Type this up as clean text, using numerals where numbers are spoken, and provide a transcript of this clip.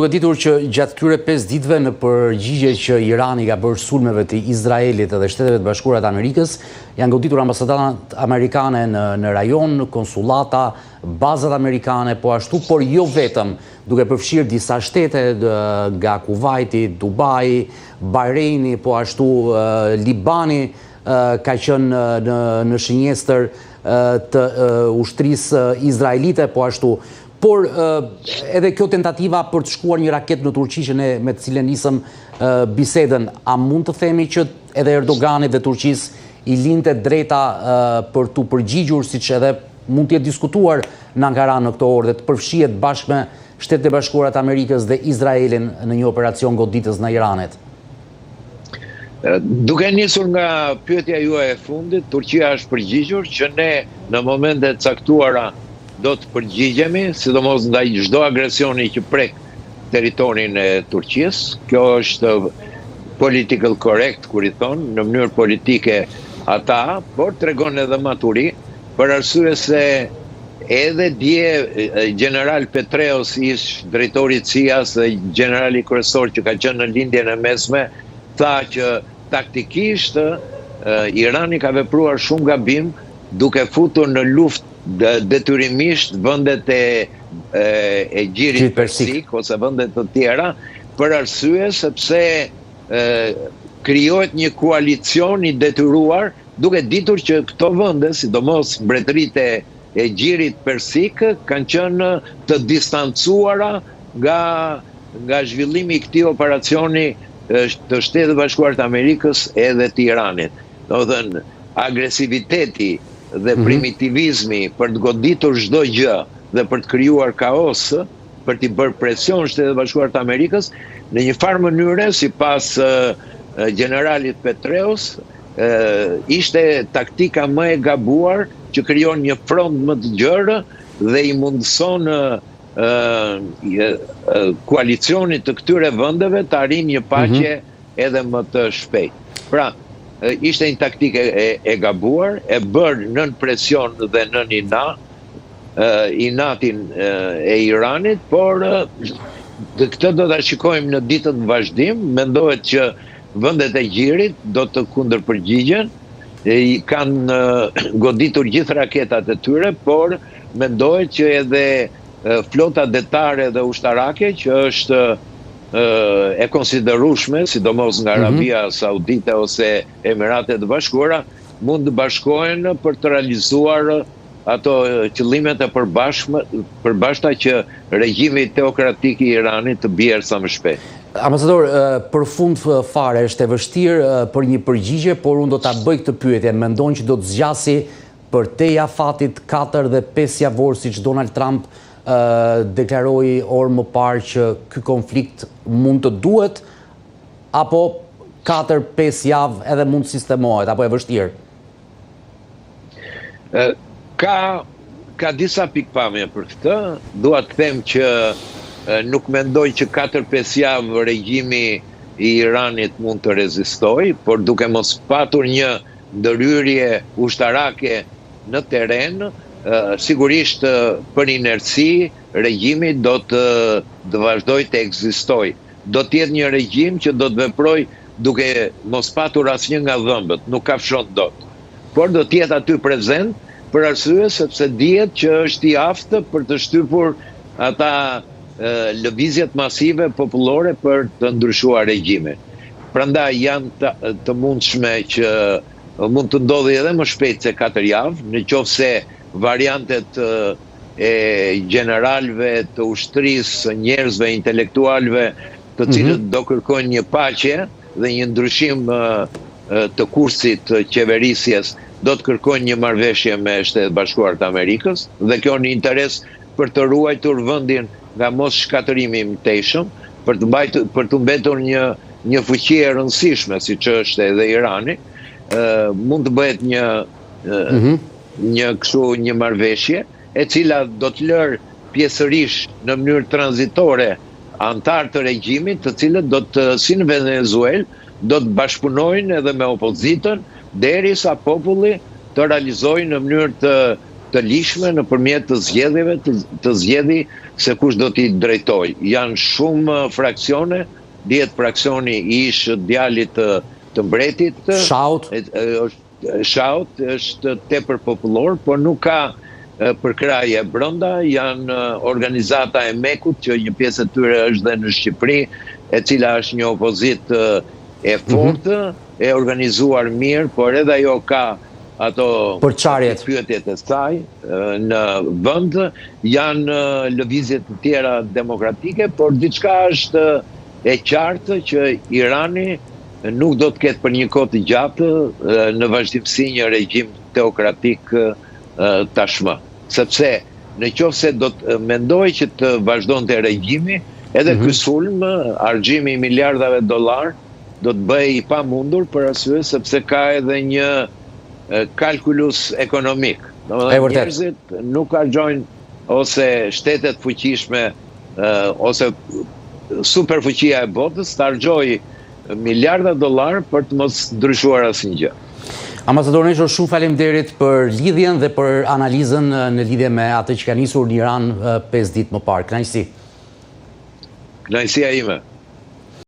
Duke ditur që gjatë këtyre 5 ditëve në përgjigje që Irani ka bërë sulmeve të Izraelit dhe Shteteve të Bashkuara të Amerikës, janë goditur ambasadat amerikane në rajon, konsulata, bazat amerikane, po ashtu, por jo vetëm, duke përfshirë disa shtete nga Kuwaiti, Dubai, Bahreini, po ashtu Libani ka qenë në shënjestër të ushtrisë izraelite, po ashtu. Por edhe kjo tentativa për të shkuar një raket në Turqi që ne me të cilën nisëm bisedën, a mund të themi që edhe Erdoganit dhe Turqis i linte drejta për të përgjigjur, siç edhe mund të jetë diskutuar në Ankara në këto orë dhe të përfshihet bashkë me Shtetet e Bashkuara të Amerikës dhe Izraelin në një operacion goditës në Iranet? Duke nisur nga pyetja juaj e fundit, Turqia është përgjigjur që ne në momente caktuara do të përgjigjemi, sidomos ndaj çdo agresioni që prek territorin e Turqisë. Kjo është political correct, kur i thonë, në mënyrë politike ata, por tregon edhe maturi, për arsye se edhe dje general Petreos, ish drejtori i CIA-s dhe generali kryesor që ka qenë në lindjen e mesme, tha që taktikisht Irani ka vepruar shumë gabim duke futur në luftë detyrimisht vendet e Gjirit Persik ose vendet të tjera, për arsye sepse krijohet një koalicion i detyruar, duke ditur që këto vende, sidomos mbretëritë e Gjirit Persik, kanë qenë të distancuara nga zhvillimi i këtij operacioni të Shtetit Bashkuar të Amerikës edhe të Iranit. Domethënë, agresiviteti dhe primitivizmi për të goditur çdo gjë dhe për të krijuar kaos, për t'i bërë presion Shtetet Bashkuara të Amerikës, në një farë mënyre, sipas generalit Petreos, ishte taktika më e gabuar që krijon një front më të gjerë dhe i mundëson koalicionit të këtyre vendeve të arrijë një paqe edhe më të shpejt. Pra, ishte një taktikë e gabuar, e bërë nën presion dhe nën inatin e Iranit, por këtë do ta shikojmë në ditët në vazhdim. Mendohet që vendet e Gjirit do të kundërpërgjigjen, kanë goditur gjithë raketat e tyre, por mendohet që edhe flota detare dhe ushtarake që është e konsiderueshme, sidomos nga Arabia Saudite ose Emiratet e Bashkuara, mund të bashkohen për të realizuar ato qëllimet e përbashkëta që regjimi teokratik i Iranit të bjerë sa më shpejt. Ambasador, për fund fare, është e vështirë për një përgjigje, por unë do ta bëj këtë pyetje. Mendon që do të zgjasi për te afatit 4 dhe 5 javor, siç Donald Trump deklaroi orë më parë që ky konflikt mund të duhet, apo 4-5 javë edhe mund të sistemohet, apo e vështirë? Ka disa pikpamje për këtë. Dua të them që nuk mendoj që 4-5 javë regjimi i Iranit mund të rezistojë, por duke mos patur një ndërhyrje ushtarake në terren, sigurisht për inerci regjimi do të vazhdojë të ekzistojë. Do të jetë një regjim që do të veprojë duke mos patur asnjë nga dhëmbët, nuk kafshon dot. Por do të jetë aty prezent për arsye sepse dihet që është i aftë për të shtypur ata lëvizjet masive popullore për të ndryshuar regjimin. Prandaj janë të mundshme që mund të ndodhi edhe më shpejt se 4 javë, nëse variantet e generalëve të ushtrisë, njerëzve, intelektualëve, të cilët do kërkojnë një paqe dhe një ndryshim të kursit të qeverisjes, do të kërkojnë një marrëveshje me Shtetet Bashkuara të Amerikës, dhe kjo në interes për të ruajtur vendin nga mos shkatërimi i mëtejshëm, për të mbetur një fuqi e rëndësishme, siç është edhe Irani. Mund të bëhet një marrëveshje e cila do të lërë pjesërisht në mënyrë tranzitore antar të regjimit, të cilët do të, si në Venezuelë, do të bashkëpunojnë edhe me opozitën, derisa populli të realizojnë në mënyrë të lishme nëpërmjet të zgjedhjeve, të zgjedhi se kush do t'i drejtoj. Janë shumë fraksione, dihet fraksioni i ish djalit të mbretit. Shaut është tepër popullor, por nuk ka përkraje brenda. Janë organizata e Mekut, që një pjesë e tyre është dhe në Shqipëri, e cila është një opozitë e fortë, e organizuar mirë, por edhe ajo ka ato pyetjet e saj në vend. Janë lëvizje të tjera demokratike, por diçka është e qartë që Irani nuk do të ketë për një kohë të gjatë në vazhdimsi një regjim teokratik tashmë. Sepse në qoftë se do të mendoj që të vazhdonte regjimi, edhe ky sulm, argjimi i miliardave dollar, do të bëj i pamundur për arsye sepse ka edhe një kalkulus ekonomik. Njerëzit nuk argjojnë, ose shtetet fuqishme, ose superfuqia e botës të argjoj miliarda dollar për të mos ndryshuar asnjë gjë. Ambasador Neshor, shumë faleminderit për lidhjen dhe për analizën në lidhje me atë që ka nisur në Iran 5 ditë më parë. Kënaqësi. Kënaqësia ime.